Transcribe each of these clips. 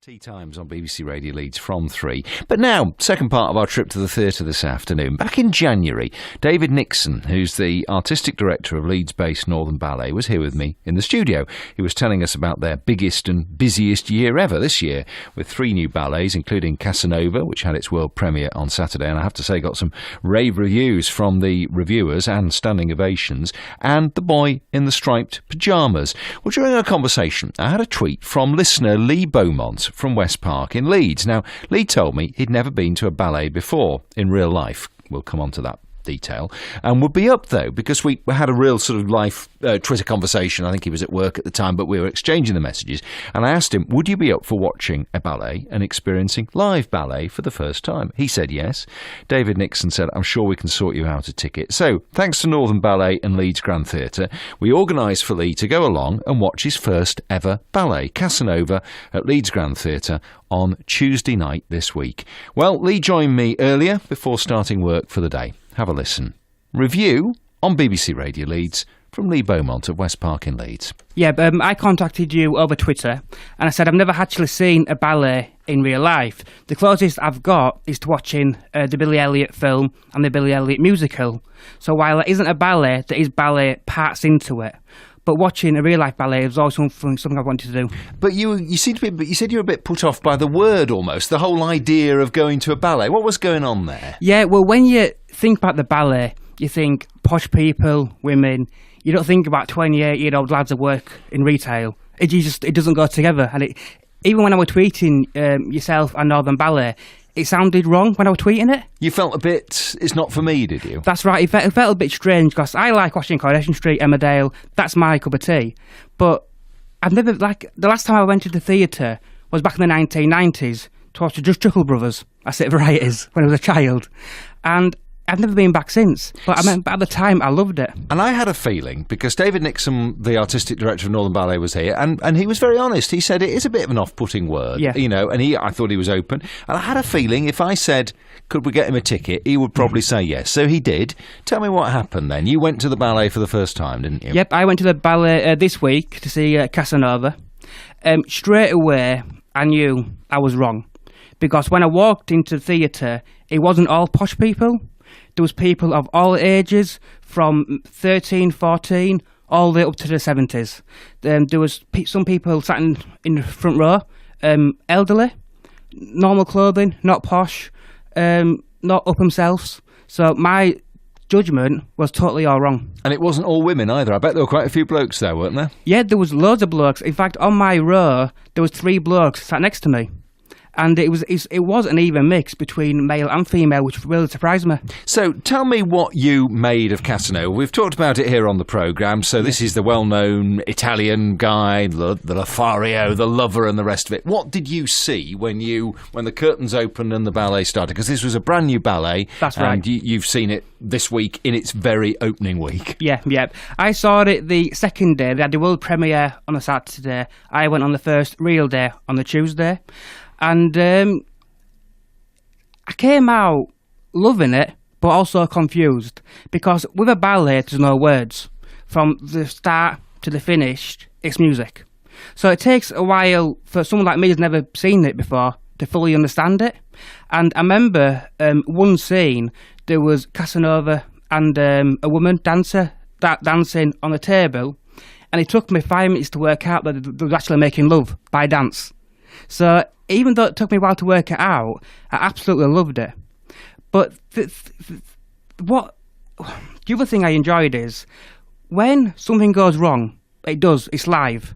Tea Times on BBC Radio Leeds from 3. But now, second part of our trip to the theatre this afternoon. Back in January, David Nixon, who's the artistic director of Leeds-based Northern Ballet, was here with me in the studio. He was telling us about their biggest and busiest year ever this year, with 3 new ballets, including Casanova, which had its world premiere on Saturday, and I have to say got some rave reviews from the reviewers and standing ovations, and The Boy in the Striped Pyjamas. Well, during our conversation, I had a tweet from listener Lee Beaumont from West Park in Leeds. Now, Lee told me he'd never been to a ballet before in real life. We'll come on to that detail. And would be up, though, because we had a real sort of live Twitter conversation. I think he was at work at the time, but we were exchanging the messages. And I asked him, would you be up for watching a ballet and experiencing live ballet for the first time? He said yes. David Nixon said, I'm sure we can sort you out a ticket. So, thanks to Northern Ballet and Leeds Grand Theatre, we organised for Lee to go along and watch his first ever ballet, Casanova, at Leeds Grand Theatre on Tuesday night this week. Well, Lee joined me earlier before starting work for the day. Have a listen. Review on BBC Radio Leeds from Lee Beaumont of West Park in Leeds. Yeah, I contacted you over Twitter and I said I've never actually seen a ballet in real life. The closest I've got is to watching the Billy Elliot film and the Billy Elliot musical. So while it isn't a ballet, there is ballet parts into it. But watching a real life ballet is always something I wanted to do. But you seem to be. But you said you were a bit put off by the word almost. The whole idea of going to a ballet. What was going on there? Yeah, well, when you think about the ballet, you think posh people, women. You don't think about 28-year-old lads that work in retail. It doesn't go together. And even when I was tweeting yourself and Northern Ballet, it sounded wrong when I was tweeting it. You felt a bit, it's not for me, did you? That's right. It felt a bit strange because I like watching Coronation Street, Emmerdale. That's my cup of tea. But I've never, the last time I went to the theatre was back in the 1990s to watch the Just Chuckle Brothers, as it varieties, when I was a child. And I've never been back since, but at the time I loved it. And I had a feeling, because David Nixon, the artistic director of Northern Ballet, was here, and he was very honest. He said it is a bit of an off-putting word, yeah. You know, and I thought he was open. And I had a feeling if I said, could we get him a ticket, he would probably say yes. So he did. Tell me what happened then. You went to the ballet for the first time, didn't you? Yep, I went to the ballet this week to see Casanova. Straight away, I knew I was wrong. Because when I walked into the theatre, it wasn't all posh people. There was people of all ages, from 13, 14, all the way up to the 70s. There was some people sat in the front row, elderly, normal clothing, not posh, not up themselves. So my judgment was totally all wrong. And it wasn't all women either. I bet there were quite a few blokes there, weren't there? Yeah, there was loads of blokes. In fact, on my row, there was 3 blokes sat next to me. And it was an even mix between male and female, which really surprised me. So tell me what you made of Casanova. We've talked about it here on the programme. So this is the well-known Italian guy, the Lothario, the lover and the rest of it. What did you see when the curtains opened and the ballet started? Because this was a brand new ballet. That's right. And you've seen it this week in its very opening week. Yeah. I saw it the second day. They had the world premiere on a Saturday. I went on the first real day on the Tuesday. And I came out loving it, but also confused. Because with a ballet, there's no words. From the start to the finish, it's music. So it takes a while for someone like me who's never seen it before to fully understand it. And I remember one scene, there was Casanova and a woman dancer dancing on the table. And it took me 5 minutes to work out that they were actually making love by dance. So even though it took me a while to work it out, I absolutely loved it. But the other thing I enjoyed is when something goes wrong, it's live.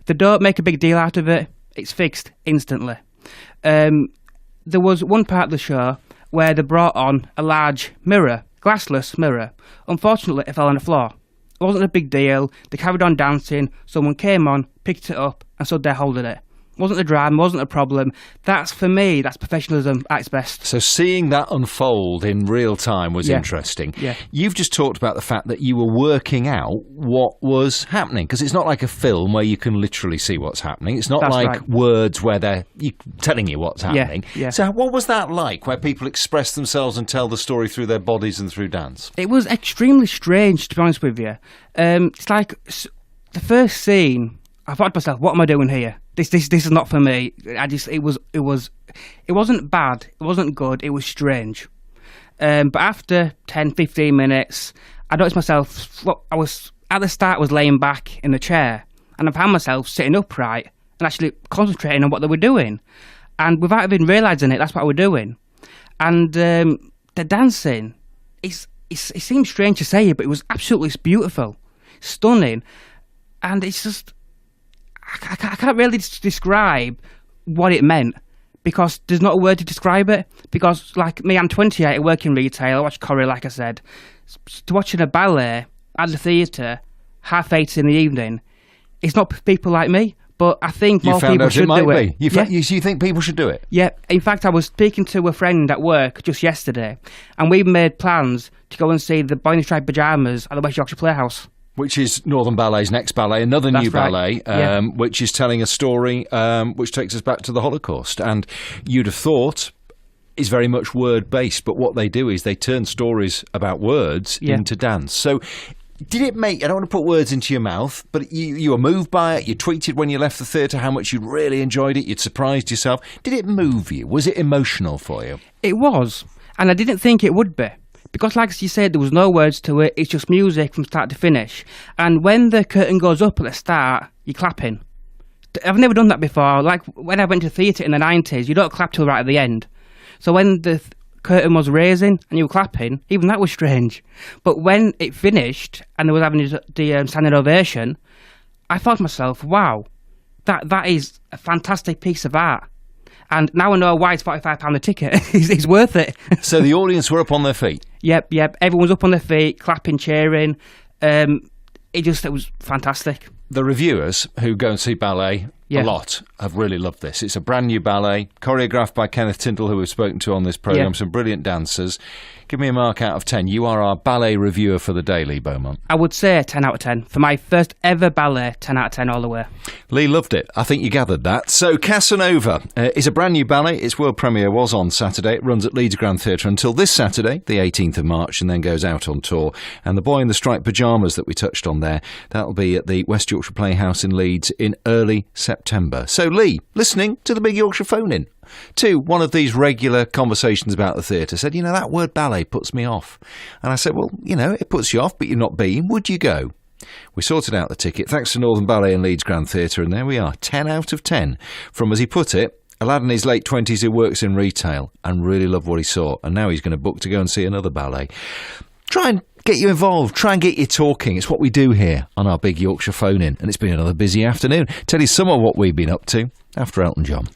They don't make a big deal out of it, it's fixed instantly. There was one part of the show where they brought on a large mirror, glassless mirror. Unfortunately, it fell on the floor. It wasn't a big deal, they carried on dancing, someone came on, picked it up and stood there holding it. Wasn't a drama, wasn't a problem. That's, for me, that's professionalism at its best. So seeing that unfold in real time was interesting. Yeah. You've just talked about the fact that you were working out what was happening, because it's not like a film where you can literally see what's happening. It's not that's like right. Words where they're telling you what's happening. Yeah. So what was that like, where people express themselves and tell the story through their bodies and through dance? It was extremely strange, to be honest with you. It's like the first scene, I thought to myself, what am I doing here? This is not for me. It wasn't bad. It wasn't good. It was strange. But after 10, 15 minutes, I noticed myself, at the start I was laying back in the chair, and I found myself sitting upright and actually concentrating on what they were doing. And without even realising it, that's what I was doing. And the dancing, it seems strange to say it, but it was absolutely beautiful, stunning. And it's just, I can't really describe what it meant, because there's not a word to describe it. Because, like me, I'm 28, I work in retail, I watch choreo, like I said. Watching a ballet at the theatre, 8:30 in the evening, it's not for people like me, but I think more people should do it. You think people should do it? Yeah. In fact, I was speaking to a friend at work just yesterday, and we made plans to go and see the Boy in the Striped Pyjamas at the West Yorkshire Playhouse. Which is Northern Ballet's next ballet, another new ballet, which is telling a story which takes us back to the Holocaust. And you'd have thought is very much word-based, but what they do is they turn stories about words into dance. So did it make, I don't want to put words into your mouth, but you were moved by it, you tweeted when you left the theatre how much you'd really enjoyed it, you'd surprised yourself. Did it move you? Was it emotional for you? It was, and I didn't think it would be. Because like you said, there was no words to it, it's just music from start to finish. And when the curtain goes up at the start, you're clapping. I've never done that before. Like when I went to theatre in the 90s, you don't clap till right at the end. So when the curtain was raising and you were clapping, even that was strange. But when it finished and they were having the standing ovation, I thought to myself, wow, that is a fantastic piece of art. And now I know why it's £45 a ticket. It's worth it. So the audience were up on their feet? Yep. Everyone was up on their feet, clapping, cheering. It was fantastic. The reviewers who go and see ballet a lot have really loved this. It's a brand new ballet, choreographed by Kenneth Tindall, who we've spoken to on this programme, some brilliant dancers. Give me a mark out of 10. You are our ballet reviewer for the day, Lee Beaumont. I would say 10 out of 10. For my first ever ballet, 10 out of 10 all the way. Lee loved it. I think you gathered that. So Casanova is a brand new ballet. Its world premiere was on Saturday. It runs at Leeds Grand Theatre until this Saturday, the 18th of March, and then goes out on tour. And The Boy in the Striped Pyjamas that we touched on there, that'll be at the West Yorkshire Playhouse in Leeds in early September. So Lee, listening to the Big Yorkshire Phone-In, to one of these regular conversations about the theatre, said, that word ballet puts me off. And I said, well, it puts you off, but you've not been. Would you go? We sorted out the ticket, thanks to Northern Ballet and Leeds Grand Theatre, and there we are, 10 out of 10. From, as he put it, a lad in his late 20s who works in retail and really loved what he saw, and now he's going to book to go and see another ballet. Try and get you involved, try and get you talking. It's what we do here on our Big Yorkshire Phone-In, and it's been another busy afternoon. Tell you some of what we've been up to after Elton John.